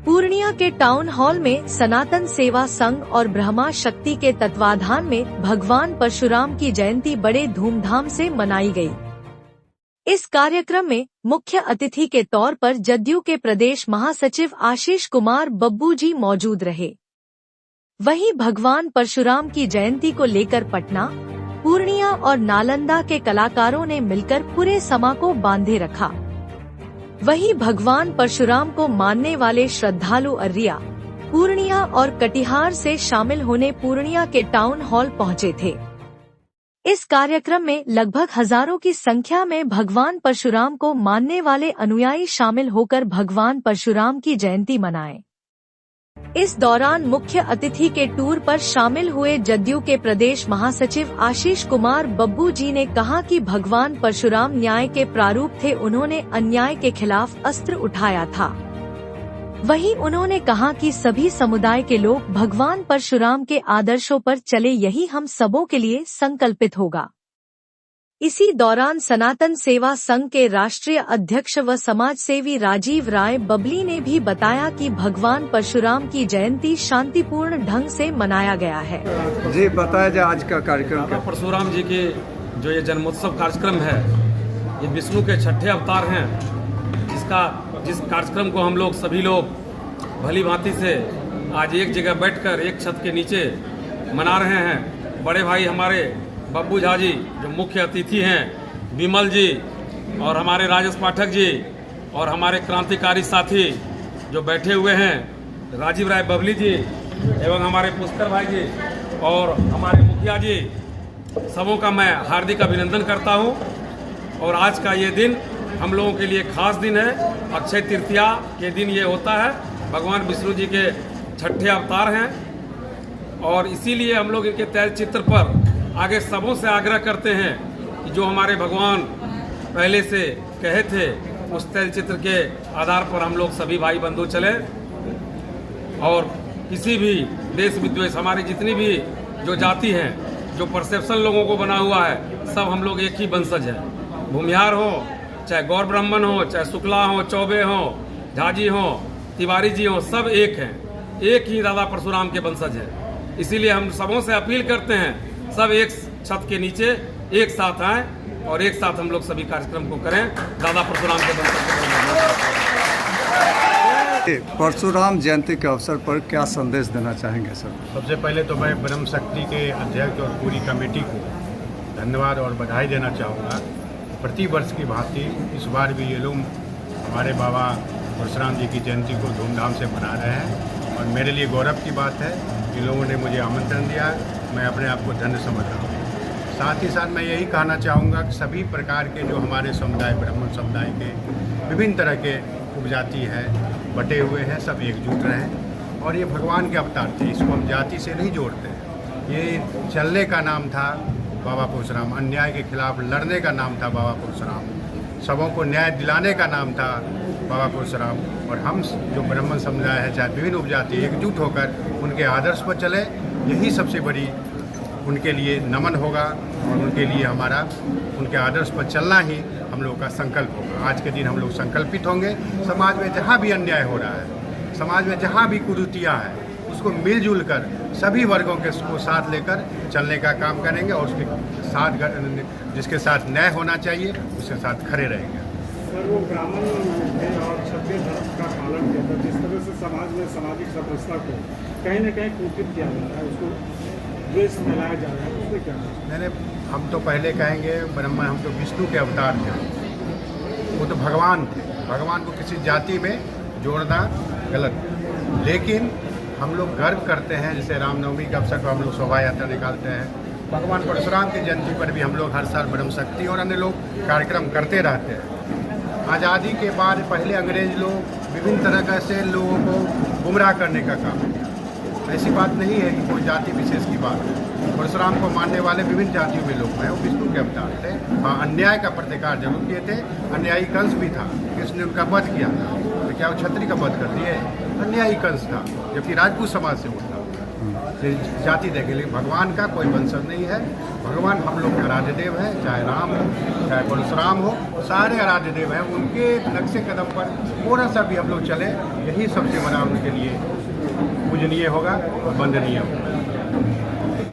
पूर्णिया के town hall में सनातन सेवा संघ और ब्रह्मा शक्ति के तत्वाधान में भगवान परशुराम की जयंती बड़े धूमधाम से मनाई गई। इस कार्यक्रम में मुख्य अतिथि के तौर पर जदयू के प्रदेश महासचिव आशीष कुमार बब्बू जी मौजूद रहे। वहीं भगवान परशुराम की जयंती को लेकर पटना, पूर्णिया और नालंदा के कलाकारों ने मिलकर पूरे समा को बांधे रखा। वहीं भगवान परशुराम को मानने वाले श्रद्धालु अररिया, पूर्णिया और कटिहार से शामिल होने पूर्णिया के टाउन हॉल पहुंचे थे। इस कार्यक्रम में लगभग हजारों की संख्या में भगवान परशुराम को मानने वाले अनुयायी शामिल होकर भगवान परशुराम की जयंती मनाए। इस दौरान मुख्य अतिथि के टूर पर शामिल हुए जदयू के प्रदेश महासचिव आशीष कुमार बब्बू जी ने कहा कि भगवान परशुराम न्याय के प्रारूप थे। उन्होंने अन्याय के खिलाफ अस्त्र उठाया था। वहीं उन्होंने कहा कि सभी समुदाय के लोग भगवान परशुराम के आदर्शों पर चले, यही हम सबों के लिए संकल्पित होगा। इसी दौरान सनातन सेवा संघ के राष्ट्रीय अध्यक्ष व समाजसेवी राजीव राय बबली ने भी बताया कि भगवान परशुराम की जयंती शांतिपूर्ण ढंग से मनाया गया है। जी बताया जाए आज का कार्यक्रम क्या? परशुराम जी के जो ये जन्मोत्सव कार्यक्रम है, ये विष्णु के छठे अवतार हैं, जिस कार्यक्रम को हम लोग सभी लोग भली भांति से आज एक जगह बैठकर एक छत के नीचे मना रहे हैं। बड़े भाई हमारे बब्बू झा जी जो मुख्य अतिथि हैं, विमल जी और हमारे राजेश पाठक जी और हमारे क्रांतिकारी साथी जो बैठे हुए हैं, राजीव राय बबली जी एवं हमारे पुष्कर भाई जी और हमारे मुखिया जी, सबों का मैं हार्दिक अभिनंदन करता हूं। और आज का ये दिन हम लोगों के लिए खास दिन है। अक्षय तृतीया के दिन ये होता है। भगवान विष्णु जी के छठे अवतार हैं और इसीलिए हम लोग इनके तैल चित्र पर आगे सबों से आग्रह करते हैं कि जो हमारे भगवान पहले से कहे थे, उस तैल चित्र के आधार पर हम लोग सभी भाई बंधु चले और किसी भी देश विद्वेष, हमारी जितनी भी जो जाति हैं, जो परसेप्शन लोगों को बना हुआ है, सब हम लोग एक ही वंशज हैं। भूमिहार हो, चाहे गौर ब्राह्मण हो, चाहे शुक्ला हो, चौबे हो, झाजी हो, तिवारी जी हो, सब एक हैं, एक ही दादा परशुराम के वंशज हैं। इसीलिए हम सबों से अपील करते हैं, सब एक छत के नीचे एक साथ आएं और एक साथ हम लोग सभी कार्यक्रम को करें। दादा परशुराम के परशुराम जयंती के अवसर पर क्या संदेश देना चाहेंगे सर? सबसे पहले तो मैं ब्रह्म शक्ति के अध्यक्ष और पूरी कमेटी को धन्यवाद और बधाई देना चाहूँगा। प्रति वर्ष की भांति इस बार भी ये लोग हमारे बाबा परशुराम जी की जयंती को धूमधाम से मना रहे हैं और मेरे लिए गौरव की बात है। इन लोगों ने मुझे आमंत्रण दिया, मैं अपने आप को धन्य समझ रहा हूँ। साथ ही साथ मैं यही कहना चाहूँगा कि सभी प्रकार के जो हमारे समुदाय, ब्राह्मण समुदाय के विभिन्न तरह के उपजाति हैं, बटे हुए हैं, सब एकजुट रहें। और ये भगवान के अवतार थे, इसको हम जाति से नहीं जोड़ते। ये चलने का नाम था बाबा परशुराम, अन्याय के खिलाफ लड़ने का नाम था बाबा परशुराम, सबों को न्याय दिलाने का नाम था बाबा परशुराम। और हम जो ब्राह्मण समुदाय है, चाहे विभिन्न उपजाति, एकजुट होकर उनके आदर्श पर चले, यही सबसे बड़ी उनके लिए नमन होगा और उनके लिए हमारा उनके आदर्श पर चलना ही हम लोगों का संकल्प होगा। आज के दिन हम लोग संकल्पित होंगे। समाज में जहाँ भी अन्याय हो रहा है, समाज में जहाँ भी कुरीतियाँ हैं, उसको मिलजुल कर सभी वर्गों के को साथ लेकर चलने का काम करेंगे और उसके साथ जिसके साथ न्याय होना चाहिए उसके साथ खड़े रहेंगे। सर, वो ब्राह्मण और क्षत्रिय धर्म का पालन किया था, जिस तरह से समाज में सामाजिक समरसता को कहीं न कहीं कुंठित किया जा रहा है, उसको द्वेष फैलाया जा रहा है, उसमें क्या? मैंने हम तो पहले कहेंगे ब्रह्मा, हम तो विष्णु के अवतार थे, वो तो भगवान थे। भगवान को किसी जाति में जोड़ना गलत, लेकिन हम लोग गर्व करते हैं। जैसे रामनवमी के अवसर पर हम लोग शोभा यात्रा निकालते हैं, भगवान परशुराम की जयंती पर भी हम लोग हर साल ब्रह्म शक्ति और अन्य लोग कार्यक्रम करते रहते हैं। आज़ादी के बाद पहले अंग्रेज लोग विभिन्न तरह से लोगों को गुमराह करने का काम किया। ऐसी बात नहीं है कि कोई जाति विशेष की बात है। परशुराम को मानने वाले विभिन्न जातियों में लोग हैं, वो विष्णु के अवतार थे। हाँ, अन्याय का प्रतिकार जरूर किए थे। अन्यायी कंस भी था, किसने उनका वध किया था, तो क्या वो क्षत्रिय का वध कर दिए? अन्यायी कंस था, जबकि राजपूत समाज से उठा। जाति देखें, लेकिन भगवान का कोई वंशज नहीं है। भगवान हम लोग के आराध्य देव है, चाहे राम हो चाहे परशुराम हो, सारे आराध्य देव हैं। उनके नक्शे कदम पर थोड़ा सा भी हम लोग चले, यही सबसे बड़ा उनके लिए पूजनीय होगा और वंदनीय होगा।